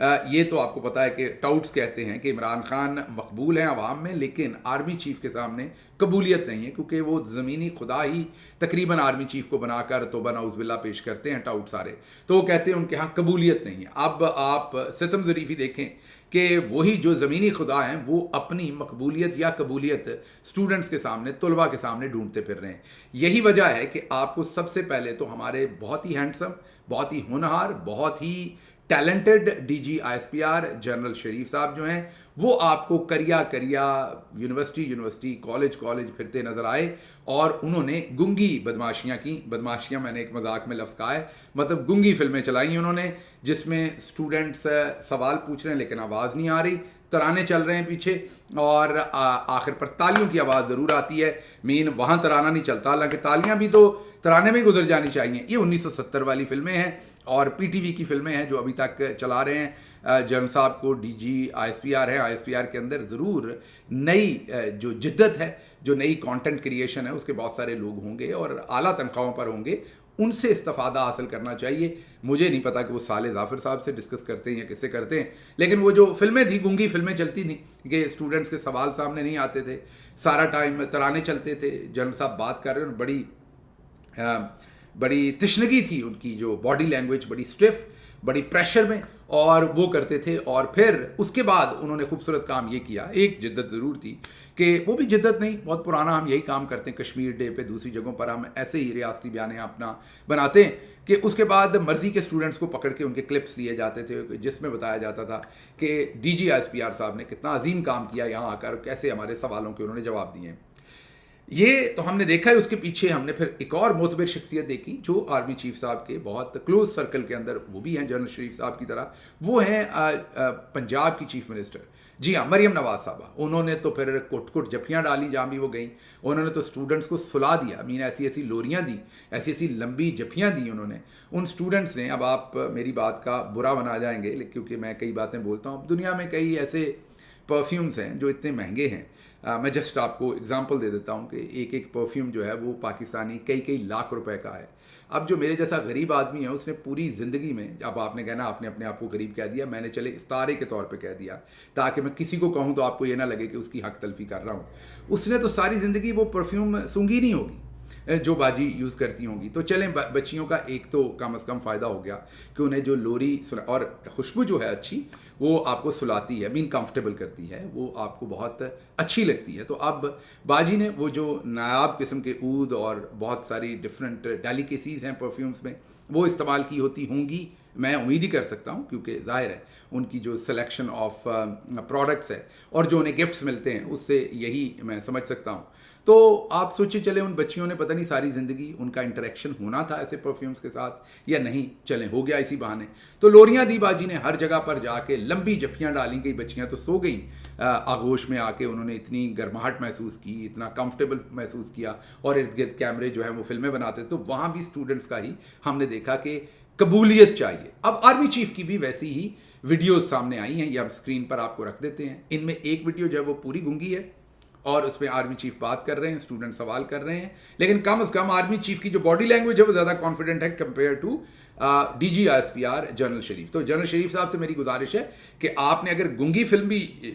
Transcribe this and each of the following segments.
یہ تو آپ کو پتا ہے کہ ٹاؤٹس کہتے ہیں کہ عمران خان مقبول ہیں عوام میں، لیکن آرمی چیف کے سامنے قبولیت نہیں ہے، کیونکہ وہ زمینی خدا ہی تقریباً آرمی چیف کو بنا کر توبہ نعوذ باللہ پیش کرتے ہیں ٹاؤٹ سارے، تو وہ کہتے ہیں ان کے ہاں قبولیت نہیں ہے۔ اب آپ ستم ظریفی دیکھیں کہ وہی جو زمینی خدا ہیں وہ اپنی مقبولیت یا قبولیت اسٹوڈنٹس کے سامنے، طلباء کے سامنے ڈھونڈتے پھر رہے ہیں۔ یہی وجہ ہے کہ آپ کو سب سے پہلے تو ہمارے بہت ہی ہینڈسم، بہت ہی ہونہار، بہت ہی talented D G I S P R general Sharif صاحب جو ہیں وہ آپ کو کریا یونیورسٹی کالج پھرتے نظر آئے، اور انہوں نے گنگی بدماشیاں کی۔ بدماشیاں میں نے ایک مذاق میں لفظ کہا ہے، مطلب گنگی فلمیں چلائیں انہوں نے، جس میں اسٹوڈنٹس سوال پوچھ رہے ہیں لیکن آواز نہیں آ رہی، ترانے چل رہے ہیں پیچھے، اور آخر پر تالیوں کی آواز ضرور آتی ہے، وہاں ترانہ نہیں چلتا، حالانکہ تالیاں بھی تو ترانے میں گزر جانی چاہیے۔ یہ 1970 والی فلمیں ہیں اور پی ٹی وی کی فلمیں ہیں جو ابھی تک چلا رہے ہیں جنرل صاحب کو، D G I S P R ہے۔ آئی ایس پی آر کے اندر ضرور نئی جو جدت ہے، جو نئی کانٹینٹ کریشن ہے، اس کے بہت سارے لوگ ہوں گے اور اعلیٰ تنخواہوں پر ہوں گے، ان سے استفادہ حاصل کرنا چاہیے۔ مجھے نہیں پتا کہ وہ صالح ظافر صاحب سے ڈسکس کرتے ہیں یا کس سے کرتے ہیں، لیکن وہ جو فلمیں تھیں گنگی فلمیں چلتی تھیں کہ اسٹوڈنٹس کے سوال سامنے نہیں آتے تھے، سارا ٹائم ترانے چلتے تھے، جنرل صاحب بات کر رہے ہیں، بڑی تشنگی تھی ان کی، جو باڈی لینگویج بڑی اسٹف، بڑی پریشر میں، اور وہ کرتے تھے۔ اور پھر اس کے بعد انہوں نے خوبصورت کام یہ کیا، ایک جدت ضرور تھی کہ وہ بھی جدت نہیں، بہت پرانا ہم یہی کام کرتے ہیں، کشمیر ڈے پہ دوسری جگہوں پر ہم ایسے ہی ریاستی بیانیہ اپنا بناتے ہیں کہ اس کے بعد مرضی کے اسٹوڈنٹس کو پکڑ کے ان کے کلپس لیے جاتے تھے، جس میں بتایا جاتا تھا کہ D G I S P R صاحب نے کتنا عظیم کام کیا یہاں آ کر، کیسے ہمارے سوالوں کے انہوں نے جواب دیے ہیں۔ یہ تو ہم نے دیکھا ہے، اس کے پیچھے ہم نے پھر ایک اور معتبر شخصیت دیکھی جو آرمی چیف صاحب کے بہت کلوز سرکل کے اندر وہ بھی ہیں جنرل شریف صاحب کی طرح، وہ ہیں پنجاب کی چیف منسٹر، جی ہاں، مریم نواز صاحبہ۔ انہوں نے تو پھر کٹ جھپیاں ڈالی جہاں بھی وہ گئیں، انہوں نے تو اسٹوڈنٹس کو سلا دیا، ایسی لوریاں دی، ایسی لمبی جھپیاں دی انہوں نے ان اسٹوڈنٹس نے۔ اب آپ میری بات کا برا بنا جائیں گے کیونکہ میں کئی باتیں بولتا ہوں، اب دنیا میں کئی ایسے پرفیومز ہیں جو اتنے مہنگے ہیں، میں جسٹ آپ کو اگزامپل دے دیتا ہوں کہ ایک پرفیوم جو ہے وہ پاکستانی کئی لاکھ روپے کا ہے۔ اب جو میرے جیسا غریب آدمی ہے، اس نے پوری زندگی میں، اب آپ نے کہنا آپ نے اپنے آپ کو غریب کہہ دیا، میں نے چلے استعارے کے طور پہ کہہ دیا تاکہ میں کسی کو کہوں تو آپ کو یہ نہ لگے کہ اس کی حق تلفی کر رہا ہوں، اس نے تو ساری زندگی وہ پرفیوم سونگھی نہیں ہوگی جو باجی یوز کرتی ہوں گی۔ تو چلیں بچیوں کا ایک تو کم از کم فائدہ ہو گیا کہ انہیں جو لوری اور خوشبو جو ہے اچھی، وہ آپ کو سلاتی ہے، کمفرٹیبل کرتی ہے، وہ آپ کو بہت اچھی لگتی ہے۔ تو اب باجی نے وہ جو نایاب قسم کے عود اور بہت ساری ڈفرینٹ ڈیلیکیسیز ہیں پرفیومز میں، وہ استعمال کی ہوتی ہوں گی، میں امید ہی کر سکتا ہوں، کیونکہ ظاہر ہے ان کی جو سلیکشن آف پروڈکٹس ہے اور جو انہیں گفٹس ملتے ہیں، اس سے یہی میں سمجھ سکتا ہوں۔ تو آپ سوچیں چلیں ان بچیوں نے پتہ نہیں ساری زندگی ان کا انٹریکشن ہونا تھا ایسے پرفیومز کے ساتھ یا نہیں، چلیں ہو گیا اسی بہانے۔ تو لوریاں دی باجی نے ہر جگہ پر جا کے، لمبی جھپیاں ڈالیں گئی، بچیاں تو سو گئیں آغوش میں آ کے، انہوں نے اتنی گرماہٹ محسوس کی، اتنا کمفرٹیبل محسوس کیا، اور ارد گرد کیمرے جو ہیں وہ فلمیں بناتے، تو وہاں بھی اسٹوڈنٹس کا ہی ہم نے دیکھا کہ قبولیت چاہیے۔ اب آرمی چیف کی بھی ویسی ہی ویڈیوز سامنے آئی ہیں، یہ ہم اسکرین پر آپ کو رکھ دیتے ہیں۔ ان میں ایک ویڈیو جو ہے وہ پوری گنگی ہے اور اس میں آرمی چیف بات کر رہے ہیں، اسٹوڈنٹ سوال کر رہے ہیں، لیکن کم از کم آرمی چیف کی جو باڈی لینگویج ہے وہ زیادہ کانفیڈنٹ ہے compare to D G I S P R general Sharif. تو جنرل شریف صاحب سے میری گزارش ہے کہ آپ نے اگر گنگی فلم بھی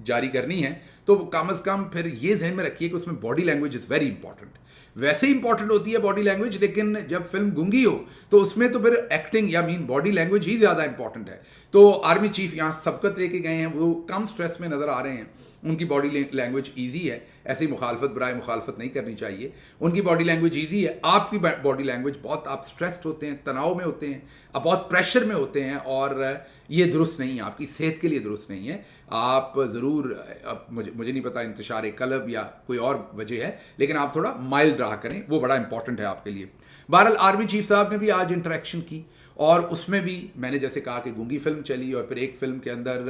جاری کرنی ہے تو کم از کم پھر یہ ذہن میں رکھیے کہ اس میں body language is very important. ویسے ہی امپورٹنٹ ہوتی ہے باڈی لینگویج، لیکن جب فلم گنگی ہو تو اس میں تو پھر ایکٹنگ یا باڈی لینگویج ہی زیادہ امپورٹنٹ ہے۔ تو آرمی چیف یہاں سبقت لے کے گئے ہیں، وہ کم سٹریس میں نظر آ رہے ہیں، ان کی باڈی لینگویج ایزی ہے، ایسی مخالفت برائے مخالفت نہیں کرنی چاہیے، ان کی باڈی لینگویج ایزی ہے۔ آپ کی باڈی لینگویج بہت، آپ سٹریسڈ ہوتے ہیں، تناؤ میں ہوتے ہیں، آپ بہت پریشر میں ہوتے ہیں، اور یہ درست نہیں ہے، آپ کی صحت کے لیے درست نہیں ہے۔ آپ ضرور، مجھے نہیں پتا انتشار قلب یا کوئی اور وجہ ہے، لیکن آپ تھوڑا مائلڈ رہا کریں، وہ بڑا امپورٹنٹ ہے آپ کے لیے۔ بہرحال آرمی چیف صاحب نے بھی آج انٹریکشن کی، اور اس میں بھی میں نے جیسے کہا کہ گنگی فلم چلی، اور پھر ایک فلم کے اندر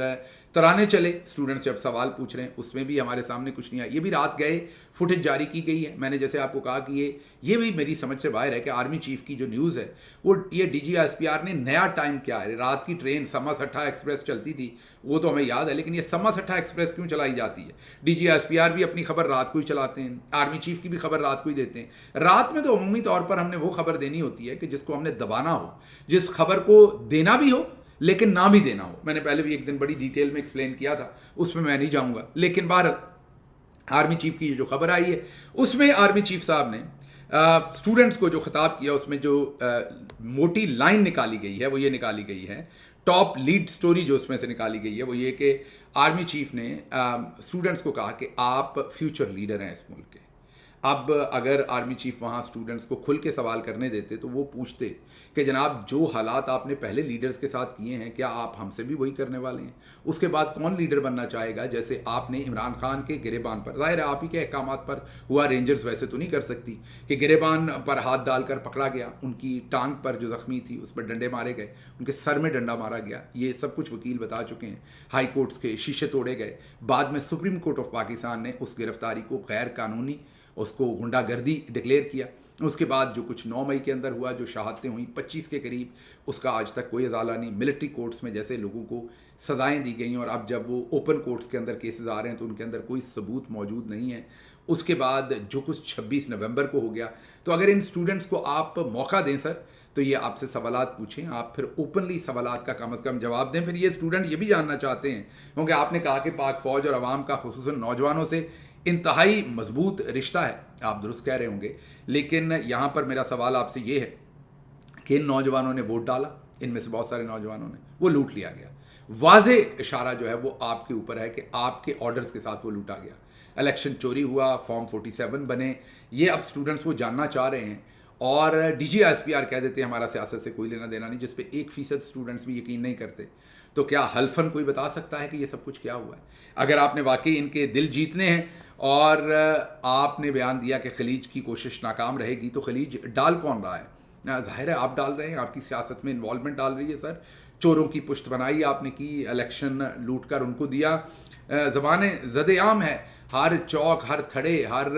ترانے چلے، اسٹوڈنٹس جب سوال پوچھ رہے ہیں، اس میں بھی ہمارے سامنے کچھ نہیں آیا۔ یہ بھی رات گئے فوٹیج جاری کی گئی ہے، میں نے جیسے آپ کو کہا کہ یہ بھی میری سمجھ سے باہر ہے کہ آرمی چیف کی جو نیوز ہے وہ، یہ D G S P R نے نیا ٹائم کیا ہے۔ رات کی ٹرین سما سٹھا ایکسپریس چلتی تھی، وہ تو ہمیں یاد ہے، لیکن یہ سما سٹھا ایکسپریس کیوں چلائی جاتی ہے؟ D G S P R بھی اپنی خبر رات کو ہی چلاتے ہیں، آرمی چیف کی بھی خبر رات کو ہی دیتے ہیں۔ رات میں تو عمومی طور پر ہم نے وہ خبر دینی ہوتی ہے کہ جس کو ہم نے دبانا ہو، جس خبر کو دینا بھی ہو لیکن نہ بھی دینا ہو. میں نے پہلے بھی ایک دن بڑی ڈیٹیل میں ایکسپلین کیا تھا, اس میں نہیں جاؤں گا. لیکن بہرحال آرمی چیف کی جو خبر آئی ہے اس میں آرمی چیف صاحب نے اسٹوڈنٹس کو جو خطاب کیا, اس میں جو موٹی لائن نکالی گئی ہے وہ یہ نکالی گئی ہے, ٹاپ لیڈ سٹوری جو اس میں سے نکالی گئی ہے وہ یہ کہ آرمی چیف نے اسٹوڈنٹس کو کہا کہ آپ فیوچر لیڈر ہیں اس ملک کے. اب اگر آرمی چیف وہاں اسٹوڈنٹس کو کھل کے سوال کرنے دیتے تو وہ پوچھتے کہ جناب جو حالات آپ نے پہلے لیڈرز کے ساتھ کیے ہیں کیا آپ ہم سے بھی وہی کرنے والے ہیں؟ اس کے بعد کون لیڈر بننا چاہے گا؟ جیسے آپ نے عمران خان کے گریبان پر, ظاہر ہے آپ ہی کے احکامات پر ہوا, رینجرز ویسے تو نہیں کر سکتی کہ گریبان پر ہاتھ ڈال کر پکڑا گیا, ان کی ٹانگ پر جو زخمی تھی اس پر ڈنڈے مارے گئے, ان کے سر میں ڈنڈا مارا گیا, یہ سب کچھ وکیل بتا چکے ہیں. ہائی کورٹس کے شیشے توڑے گئے, بعد میں سپریم کورٹ آف پاکستان نے اس گرفتاری کو غیر قانونی, اس کو غنڈہ گردی ڈکلیئر کیا. اس کے بعد جو کچھ 9 مئی کے اندر ہوا, جو شہادتیں ہوئیں 25 کے قریب, اس کا آج تک کوئی ازالہ نہیں. ملٹری کورٹس میں جیسے لوگوں کو سزائیں دی گئیں اور اب جب وہ اوپن کورٹس کے اندر کیسز آ رہے ہیں تو ان کے اندر کوئی ثبوت موجود نہیں ہے. اس کے بعد جو کچھ 26 نومبر کو ہو گیا, تو اگر ان اسٹوڈنٹس کو آپ موقع دیں سر تو یہ آپ سے سوالات پوچھیں, آپ پھر اوپنلی سوالات کا کم از کم جواب دیں. پھر یہ اسٹوڈنٹ یہ بھی جاننا چاہتے ہیں, کیونکہ آپ نے کہا کہ پاک فوج اور عوام کا خصوصاً نوجوانوں سے انتہائی مضبوط رشتہ ہے. آپ درست کہہ رہے ہوں گے, لیکن یہاں پر میرا سوال آپ سے یہ ہے کہ ان نوجوانوں نے ووٹ ڈالا, ان میں سے بہت سارے نوجوانوں نے, وہ لوٹ لیا گیا. واضح اشارہ جو ہے وہ آپ کے اوپر ہے کہ آپ کے آرڈرز کے ساتھ وہ لوٹا گیا. الیکشن چوری ہوا, فارم 47 بنے, یہ اب اسٹوڈنٹس وہ جاننا چاہ رہے ہیں. اور D G S P R کہہ دیتے ہیں ہمارا سیاست سے کوئی لینا دینا نہیں, جس پہ 1% اسٹوڈنٹس بھی یقین نہیں کرتے. تو کیا حلفاً کوئی بتا سکتا ہے کہ یہ سب کچھ کیا ہوا ہے؟ اگر آپ نے واقعی ان کے دل جیتنے ہیں اور آپ نے بیان دیا کہ خلیج کی کوشش ناکام رہے گی, تو خلیج ڈال کون رہا ہے؟ ظاہر ہے آپ ڈال رہے ہیں, آپ کی سیاست میں انوالومنٹ ڈال رہی ہے سر. چوروں کی پشت بنائی آپ نے کی, الیکشن لوٹ کر ان کو دیا. زبان زد عام ہے, ہر چوک, ہر تھڑے, ہر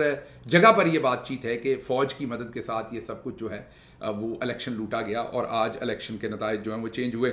جگہ پر یہ بات چیت ہے کہ فوج کی مدد کے ساتھ یہ سب کچھ جو ہے وہ الیکشن لوٹا گیا, اور آج الیکشن کے نتائج جو ہیں وہ چینج ہوئے.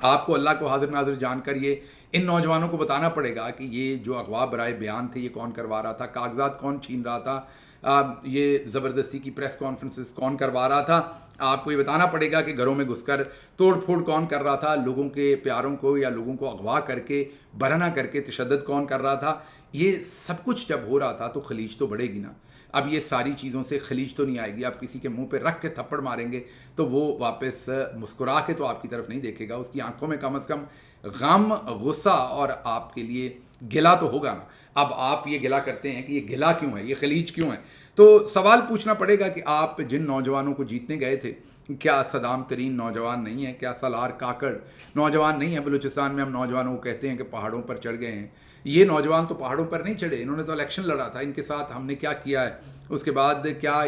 آپ کو اللہ کو حاضر ناظر جان کر یہ ان نوجوانوں کو بتانا پڑے گا کہ یہ جو اغوا برائے بیان تھے یہ کون کروا رہا تھا, کاغذات کون چھین رہا تھا, یہ زبردستی کی پریس کانفرنسز کون کروا رہا تھا. آپ کو یہ بتانا پڑے گا کہ گھروں میں گھس کر توڑ پھوڑ کون کر رہا تھا, لوگوں کے پیاروں کو یا لوگوں کو اغوا کر کے برہنہ کر کے تشدد کون کر رہا تھا. یہ سب کچھ جب ہو رہا تھا تو خلیج تو بڑھے گی نا. اب یہ ساری چیزوں سے خلیج تو نہیں آئے گی. آپ کسی کے منہ پہ رکھ کے تھپڑ ماریں گے تو وہ واپس مسکرا کے تو آپ کی طرف نہیں دیکھے گا, اس کی آنکھوں میں کم از کم غم, غصہ اور آپ کے لیے گلا تو ہوگا نا. اب آپ یہ گلا کرتے ہیں کہ یہ گلا کیوں ہے, یہ خلیج کیوں ہے, تو سوال پوچھنا پڑے گا کہ آپ جن نوجوانوں کو جیتنے گئے تھے, کیا صدام ترین نوجوان نہیں ہے, کیا سالار کاکڑ نوجوان نہیں ہے؟ بلوچستان میں ہم نوجوانوں کو کہتے ہیں کہ پہاڑوں پر چڑھ گئے ہیں. یہ نوجوان تو پہاڑوں پر نہیں چڑھے, انہوں نے تو الیکشن لڑا تھا. ان کے ساتھ ہم نے کیا کیا ہے, اس کے بعد کیا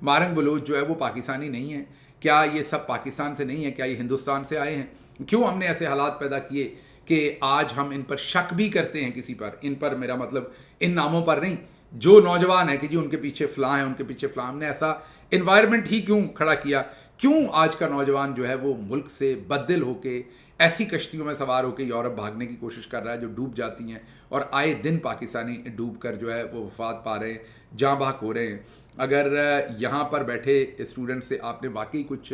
مارنگ بلوچ جو ہے وہ پاکستانی نہیں ہے؟ کیا یہ سب پاکستان سے نہیں ہے؟ کیا یہ ہندوستان سے آئے ہیں؟ کیوں ہم نے ایسے حالات پیدا کیے کہ آج ہم ان پر شک بھی کرتے ہیں کسی پر, ان پر میرا مطلب ان ناموں پر نہیں, جو نوجوان ہے کہ جی ان کے پیچھے فلاں ہیں, ان کے پیچھے فلاں. ہم نے ایسا انوائرمنٹ ہی کیوں کھڑا کیا؟ کیوں آج کا نوجوان جو ہے وہ ملک سے بددل ہو کے ایسی کشتیوں میں سوار ہو کے یورپ بھاگنے کی کوشش کر رہا ہے جو ڈوب جاتی ہیں, اور آئے دن پاکستانی ڈوب کر جو ہے وہ وفات پا رہے ہیں, جاں بحق ہو رہے ہیں. اگر یہاں پر بیٹھے اسٹوڈنٹ سے آپ نے واقعی کچھ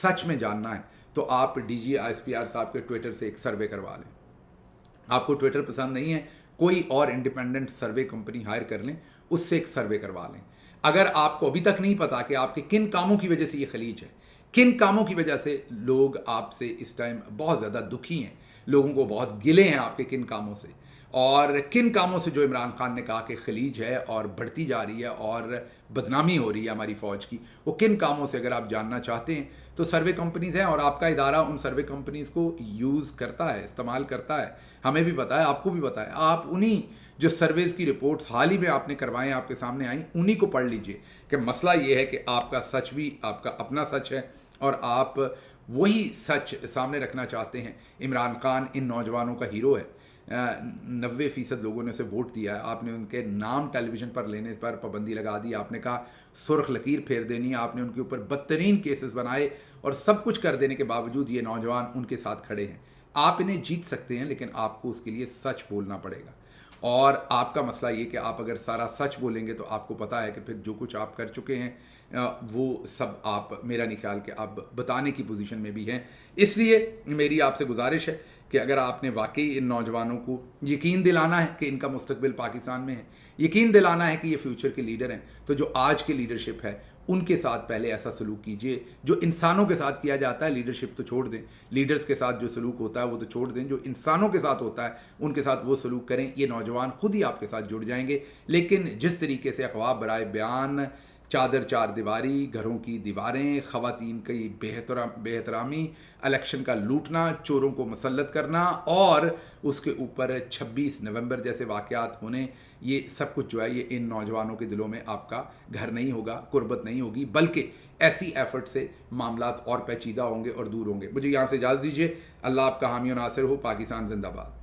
سچ میں جاننا ہے تو آپ D G S P R صاحب کے ٹویٹر سے ایک سروے کروا لیں. آپ کو ٹویٹر پسند نہیں ہے, کوئی اور انڈیپینڈنٹ سروے کمپنی ہائر کر لیں, اس سے ایک سروے کروا لیں. اگر آپ کو ابھی تک نہیں پتا کہ آپ کے کن کاموں کی وجہ سے یہ خلیج ہے, کن کاموں کی وجہ سے لوگ آپ سے اس ٹائم بہت زیادہ دکھی ہیں, لوگوں کو بہت گلے ہیں آپ کے کن کاموں سے, اور کن کاموں سے جو عمران خان نے کہا کہ خلیج ہے اور بڑھتی جا رہی ہے اور بدنامی ہو رہی ہے ہماری فوج کی, وہ کن کاموں سے اگر آپ جاننا چاہتے ہیں تو سروے کمپنیز ہیں, اور آپ کا ادارہ ان سروے کمپنیز کو یوز کرتا ہے, استعمال کرتا ہے. ہمیں بھی پتہ ہے, آپ کو بھی پتہ ہے. آپ انہی جو سرویز کی رپورٹس حال ہی میں آپ نے کروائیں, آپ کے سامنے آئیں, انہی کو پڑھ لیجئے کہ مسئلہ یہ ہے کہ آپ کا سچ بھی آپ کا اپنا سچ ہے, اور آپ وہی سچ سامنے رکھنا چاہتے ہیں. عمران خان ان نوجوانوں کا ہیرو ہے. 90% لوگوں نے اسے ووٹ دیا ہے. آپ نے ان کے نام ٹیلی ویژن پر لینے پر پابندی لگا دی, آپ نے کہا سرخ لکیر پھیر دینی ہے, آپ نے ان کے اوپر بدترین کیسز بنائے, اور سب کچھ کر دینے کے باوجود یہ نوجوان ان کے ساتھ کھڑے ہیں. آپ انہیں جیت سکتے ہیں, لیکن آپ کو اس کے لیے سچ بولنا پڑے گا. اور آپ کا مسئلہ یہ کہ آپ اگر سارا سچ بولیں گے تو آپ کو پتہ ہے کہ پھر جو کچھ آپ کر چکے ہیں وہ سب آپ میرا نہیں خیال کہ آپ بتانے کی پوزیشن میں بھی ہیں. اس لیے میری آپ سے گزارش ہے کہ اگر آپ نے واقعی ان نوجوانوں کو یقین دلانا ہے کہ ان کا مستقبل پاکستان میں ہے، یقین دلانا ہے کہ یہ فیوچر کے لیڈر ہیں، تو جو آج کی لیڈرشپ ہے ان کے ساتھ پہلے ایسا سلوک کیجئے جو انسانوں کے ساتھ کیا جاتا ہے. لیڈرشپ تو چھوڑ دیں، لیڈرز کے ساتھ جو سلوک ہوتا ہے وہ تو چھوڑ دیں، جو انسانوں کے ساتھ ہوتا ہے ان کے ساتھ وہ سلوک کریں. یہ نوجوان خود ہی آپ کے ساتھ جڑ جائیں گے. لیکن جس طریقے سے افواہ برائے بیان، چادر چار دیواری، گھروں کی دیواریں، خواتین کی بے احترامی، الیکشن کا لوٹنا، چوروں کو مسلط کرنا اور اس کے اوپر 26 نومبر جیسے واقعات ہونے، یہ سب کچھ جو ہے یہ ان نوجوانوں کے دلوں میں آپ کا گھر نہیں ہوگا، قربت نہیں ہوگی، بلکہ ایسی ایفرٹ سے معاملات اور پیچیدہ ہوں گے اور دور ہوں گے. مجھے یہاں سے اجازت دیجیے. اللہ آپ کا حامی و ناصر ہو. پاکستان زندہ باد.